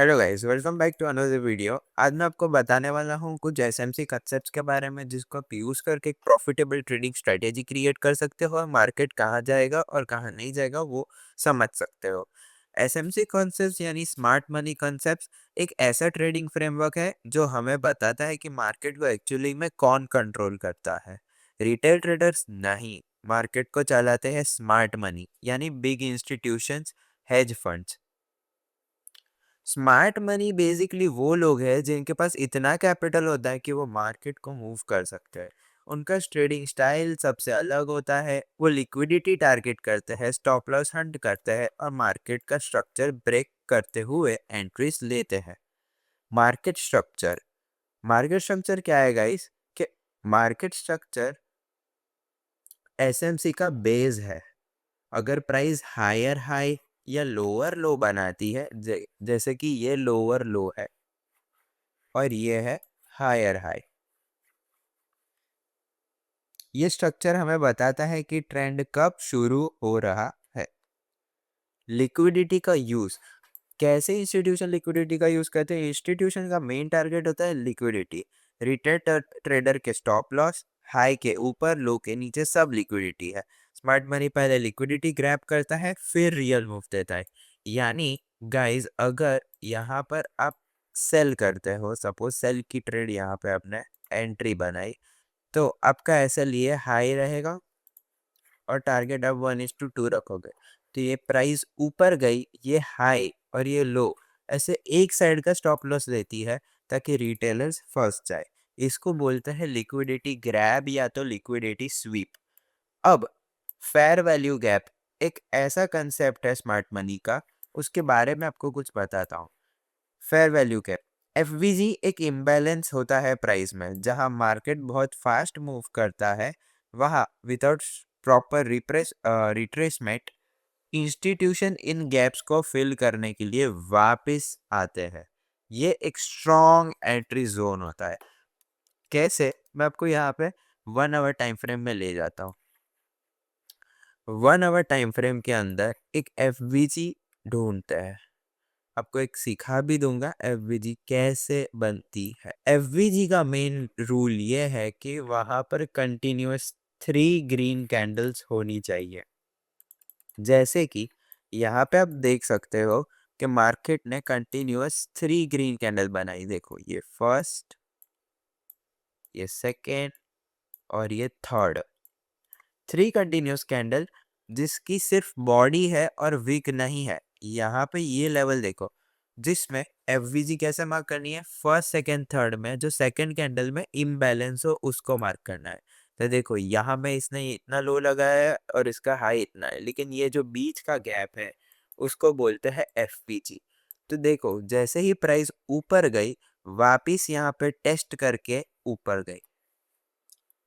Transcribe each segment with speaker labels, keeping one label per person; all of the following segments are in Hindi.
Speaker 1: Hello guys, welcome back to another video. आज मैं आपको बताने वाला हूँ कुछ एसएमसी कंसेप्ट्स के बारे में जिसको आप यूज़ करके एक प्रॉफिटेबल ट्रेडिंग स्ट्रेटेजी क्रिएट कर सकते हो और मार्केट कहाँ जाएगा और कहाँ नहीं जाएगा वो समझ सकते हो। एसएमसी कॉन्सेप्ट्स यानी स्मार्ट मनी कॉन्सेप्ट्स एक ऐसा ट्रेडिंग फ्रेमवर्क है जो हमें बताता है कि मार्केट को एक्चुअली में कौन कंट्रोल करता है। रिटेल ट्रेडर्स नहीं, मार्केट को चलाते हैं स्मार्ट मनी यानी big institutions, hedge funds. Smart money basically वो लोग हैं जिनके पास इतना कैपिटल होता है कि वो मार्केट को मूव कर सकते हैं। उनका ट्रेडिंग स्टाइल सबसे अलग होता है। वो लिक्विडिटी टारगेट करते हैं, स्टॉप लॉस हंट करते हैं और मार्केट का स्ट्रक्चर ब्रेक करते हुए एंट्रीज लेते हैं। मार्केट स्ट्रक्चर मार्केट स्ट्रक्चर क्या है गाइस? कि मार्केट स्ट्रक्चर एसएमसी का बेस है। अगर प्राइस हायर हाई या लोअर लो बनाती है, जैसे कि ये लोअर लो है और ये है हायर हाई, ये स्ट्रक्चर हमें बताता है कि ट्रेंड कब शुरू हो रहा है। लिक्विडिटी का यूज कैसे इंस्टीट्यूशन लिक्विडिटी का यूज करते हैं? इंस्टीट्यूशन का मेन टारगेट होता है लिक्विडिटी। रिटेल ट्रेडर के स्टॉप लॉस हाई के ऊपर, लो के नीचे सब लिक्विडिटी है। स्मार्ट मनी पहले लिक्विडिटी ग्रैब करता है फिर रियल मूव देता है। यानी गाइस, अगर यहाँ पर आप सेल करते हो, सपोज सेल की ट्रेड यहाँ पे आपने एंट्री बनाई, तो आपका एसएल ये हाई रहेगा और टारगेट आप 1:2 रखोगे। तो ये प्राइस ऊपर गई, ये हाई और ये लो, ऐसे एक साइड का स्टॉप लॉस लेती है ताकि रिटेलर्स फंस जाए। इसको बोलते हैं लिक्विडिटी ग्रैब या तो लिक्विडिटी स्वीप। अब फेयर वैल्यू गैप एक ऐसा कंसेप्ट है स्मार्ट मनी का, उसके बारे में आपको कुछ बताता हूँ। फेयर वैल्यू गैप, एफवीजी एक इम्बैलेंस होता है प्राइस में। जहां मार्केट बहुत फास्ट मूव करता है, वहां विदाउट प्रॉपर रिट्रेसमेंट इंस्टीट्यूशन इन गैप्स को फिल करने के लिए वापस आते हैं। ये एक स्ट्रॉन्ग एंट्री जोन होता है। कैसे? मैं आपको यहाँ पे 1 आवर टाइम फ्रेम में ले जाता हूँ। 1 आवर टाइम फ्रेम के अंदर एक एफवीजी ढूंढते हैं। आपको एक सिखा भी दूंगा एफवीजी कैसे बनती है। एफवीजी का मेन रूल ये है कि वहां पर कंटिन्यूअस 3 ग्रीन कैंडल्स होनी चाहिए। जैसे कि यहाँ पे आप देख सकते हो कि मार्केट ने कंटिन्यूअस 3 ग्रीन कैंडल बनाई। देखो, ये फर्स्ट, ये सेकेंड और ये थर्ड। 3 कंटिन्यूअस कैंडल जिसकी सिर्फ बॉडी है और वीक नहीं है। यहाँ पे ये लेवल देखो जिसमें एफवीजी कैसे मार्क करनी है, फर्स्ट सेकंड थर्ड में जो सेकंड कैंडल में इम्बैलेंस हो उसको मार्क करना है। तो देखो यहाँ में इसने इतना लो लगाया है और इसका हाई इतना है, लेकिन ये जो बीच का गैप है उसको बोलते हैं एफपीजी। तो देखो जैसे ही प्राइस ऊपर गई, वापिस यहाँ पे टेस्ट करके ऊपर गई,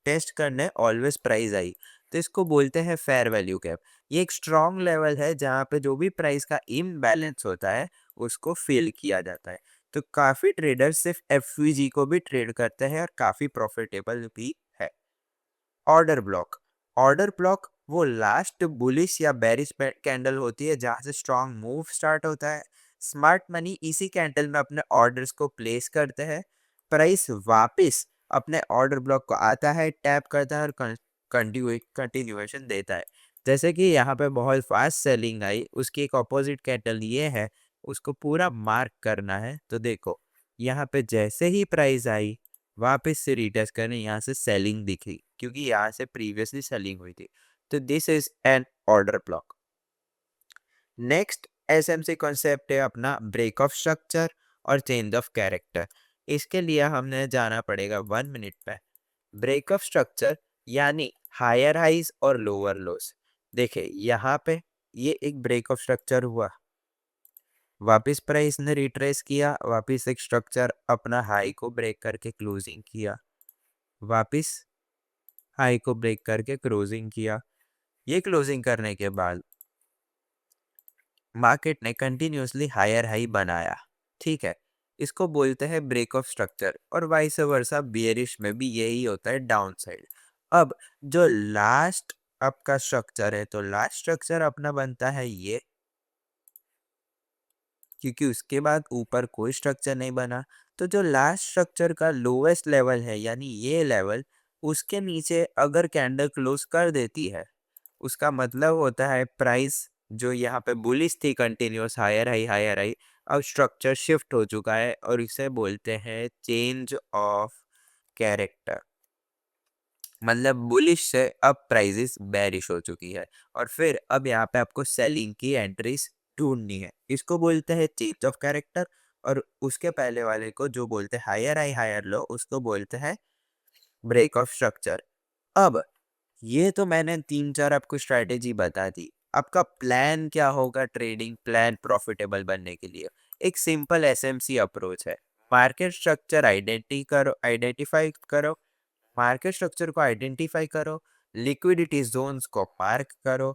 Speaker 1: टेस्ट करने ऑलवेज प्राइस आई, तो इसको बोलते हैं फेयर वैल्यू गैप। ये एक स्ट्रॉन्ग लेवल है जहाँ पे जो भी प्राइस का इम्बैलेंस होता है उसको फिल किया जाता है। तो काफी ट्रेडर्स सिर्फ एफवीजी को भी ट्रेड करते हैं और काफी प्रॉफिटेबल भी है। ऑर्डर ब्लॉक, ऑर्डर ब्लॉक वो लास्ट बुलिश या बेरिश कैंडल होती है जहां से स्ट्रॉन्ग मूव स्टार्ट होता है। स्मार्ट मनी इसी कैंडल में अपने ऑर्डर्स को प्लेस करते हैं। प्राइस वापस अपने ऑर्डर ब्लॉक को आता है, टैप करता है और कंटिन्यूएशन देता है। जैसे कि यहाँ पे बहुत फास्ट सेलिंग आई, उसकी एक ऑपोजिट कैंडल ये है, उसको पूरा मार्क करना है। तो देखो यहाँ पे जैसे ही प्राइस आई, वापस से रीटेस्ट करने यहाँ से सेलिंग दिखी क्योंकि यहाँ से प्रीवियसली सेलिंग हुई थी। तो this is an order block. Next SMC concept है अपना ब्रेक ऑफ स्ट्रक्चर और चेंज ऑफ कैरेक्टर। इसके लिए हमने जाना पड़ेगा 1 मिनट पे। ब्रेक ऑफ स्ट्रक्चर यानी हायर हाइज और लोअर लोस। देखिए यहाँ पे ये एक ब्रेक ऑफ स्ट्रक्चर हुआ, वापिस प्राइस ने रिट्रेस किया, वापिस एक स्ट्रक्चर अपना हाई को ब्रेक करके क्लोजिंग किया, वापिस हाई को ब्रेक करके क्लोजिंग किया। ये क्लोजिंग करने के बाद मार्केट ने कंटिन्यूसली हायर हाई बनाया। ठीक है, इसको बोलते हैं ब्रेक ऑफ स्ट्रक्चर और वाइस वर्सा बियरिश में भी यही होता है, डाउन साइड। अब जो लास्ट आपका स्ट्रक्चर है, तो लास्ट स्ट्रक्चर अपना बनता है ये। क्योंकि उसके बाद ऊपर कोई स्ट्रक्चर नहीं बना। तो जो लास्ट स्ट्रक्चर का लोएस्ट लेवल है यानी ये लेवल, उसके नीचे अगर कैंडल क्लोज कर देती है, उसका मतलब होता है प्राइस जो यहाँ पे बुलिश थी कंटिन्यूअस हायर हाई, अब स्ट्रक्चर शिफ्ट हो चुका है और इसे बोलते हैं चेंज ऑफ कैरेक्टर। मतलब बुलिश से अब प्राइजेस बेरिश हो चुकी है और फिर अब यहाँ पे आपको सेलिंग की एंट्रीज ढूंढनी है, इसको बोलते हैं चेंज ऑफ कैरेक्टर। और उसके पहले वाले को जो बोलते हैं हायर हाई हायर लो, उसको बोलते हैं ब्रेक ऑफ स्ट्रक्चर। अब ये तो मैंने 3-4 आपको स्ट्रैटेजी बता दी। आपका प्लान क्या होगा ट्रेडिंग प्लान प्रॉफिटेबल बनने के लिए? एक सिंपल एसएमसी अप्रोच है। आइडेंटिफाई करो, मार्केट स्ट्रक्चर को आइडेंटिफाई करो, लिक्विडिटी जोन्स को मार्क करो,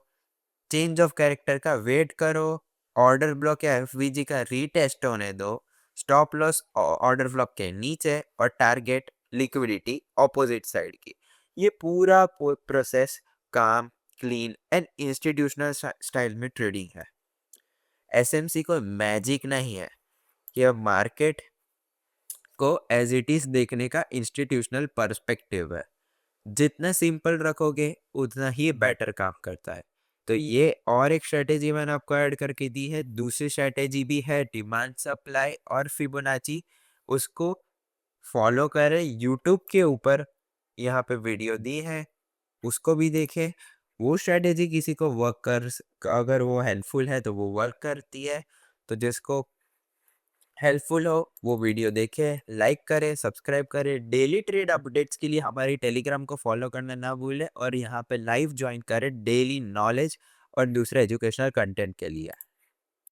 Speaker 1: चेंज ऑफ कैरेक्टर का वेट करो, ऑर्डर ब्लॉक या एफवीजी का रीटेस्ट होने दो, स्टॉप लॉस ऑर्डर ब्लॉक के नीचे और टारगेट लिक्विडिटी ऑपोजिट साइड की। ये पूरा प्रोसेस काम, क्लीन एंड इंस्टीट्यूशनल स्टाइल में ट्रेडिंग है। एसएमसी कोई मैजिक नहीं है, ये मार्केट को एज इट इज देखने का इंस्टीट्यूशनल पर्सपेक्टिव है। जितना सिंपल रखोगे उतना ही बेटर काम करता है। तो ये और एक स्ट्रेटेजी मैंने आपको ऐड करके दी है। दूसरी स्ट्रेटेजी भी है डिमांड सप्लाई और फिबोनाची, उसको फॉलो करें। यूट्यूब के ऊपर यहाँ पे वीडियो दी है, उसको भी देखें। वो स्ट्रेटेजी किसी को वर्क कर, अगर वो हेल्पफुल है तो वो वर्क करती है। तो जिसको हेल्पफुल हो वो वीडियो देखें, लाइक करें, सब्सक्राइब करें। डेली ट्रेड अपडेट्स के लिए हमारी टेलीग्राम को फॉलो करना ना भूलें और यहाँ पे लाइव ज्वाइन करें डेली नॉलेज और दूसरे एजुकेशनल कंटेंट के लिए।